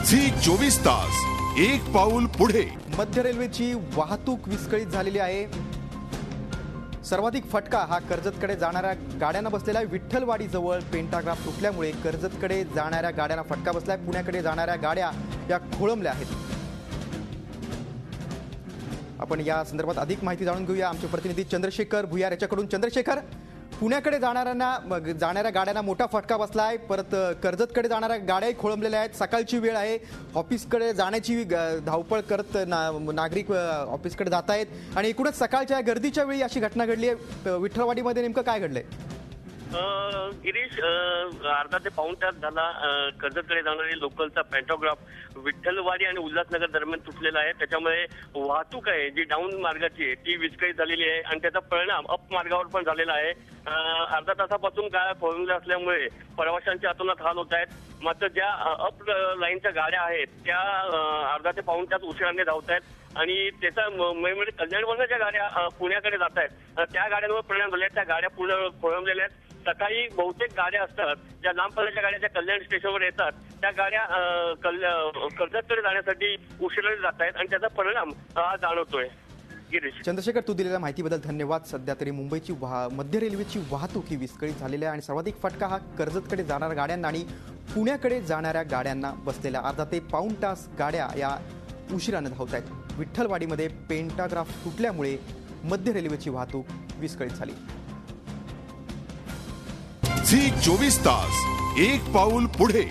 Zee 24 तास एक पाऊल पुढे। मध्य रेल्वेची वाहतूक विस्कळीत झालेली आहे। सर्वाधिक फटका हा कर्जतकडे जाणाऱ्या गाड्यांना बसलेला आहे। विठ्ठलवाडी जवळ पेंटाग्राफ तुटल्यामुळे कर्जतकडे जाणाऱ्या गाड्यांना फटका बसलाय। पुण्याकडे जाणाऱ्या गाड्या या खोळंबल्या आहेत। आपण या संदर्भात अधिक माहिती जाणून घेऊया आमचे प्रतिनिधी चंद्रशेखर भुयार याच्याकडून। चंद्रशेखर, पुण्याकडे जाणाऱ्या गाड्यांना मोठा फटका बसलाय, परत कर्जतकडे जाणाऱ्या गाड्याही खोळंबलेल्या आहेत। सकाळची वेळ आहे, ऑफिसकडे जाण्याची धावपळ करत नागरिक ऑफिसकडे जात आहेत आणि एकूणच सकाळच्या गर्दीच्या वेळी अशी घटना घडली आहे। विठ्ठलवाडीमध्ये नेमकं काय घडलंय? गिरीश, अर्धा ते पाऊण तास झाला कर्जतकडे जाणारी लोकलचा पॅन्टोग्राफ विठ्ठलवाडी आणि उल्हासनगर दरम्यान तुटलेला आहे। त्याच्यामुळे वाहतूक आहे जी डाऊन मार्गाची आहे ती विस्कळीत झालेली आहे आणि त्याचा परिणाम अप मार्गावर पण झालेला आहे। अर्धा तासापासून गाड्या खोळंबल्या असल्यामुळे प्रवाशांच्या अतोनात हाल होत आहेत। मात्र ज्या अप लाईनच्या गाड्या आहेत त्या अर्धा ते पाऊण तास उशिराने धावत आहेत आणि त्याचा म्हणजे कल्याणवरून ज्या गाड्या पुण्याकडे जात आहेत त्या गाड्यांवर परिणाम झाले आहेत। त्या गाड्या पूर्ण खोळंबलेल्या आहेत। सकाळी बहुतेक गाड्या असतात ज्या लांब पल्ल्याच्या गाड्या ज्या कल्याण स्टेशनवर येतात त्या गाड्या कर्जतकडे जाण्यासाठी उशिराने जात आहेत आणि त्याचा परिणाम जाणवतोय। गिरीश, चंद्रशेखर, तू दिलेल्या माहितीबद्दल धन्यवाद। सध्या तरी मुंबईची मध्य रेल्वेची वाहतूक ही विस्कळीत झालेली आहे आणि सर्वाधिक फटका हा कर्जतकडे जाणाऱ्या गाड्यांना आणि पुण्याकडे जाणाऱ्या गाड्यांना बसलेल्या। अर्धा ते पाऊण तास गाड्या या उशिराने धावत आहेत। विठ्ठलवाडीमध्ये पेंटाग्राफ तुटल्यामुळे मध्य रेल्वेची वाहतूक विस्कळीत झाली। झी 24 तास एक पाऊल पुढे।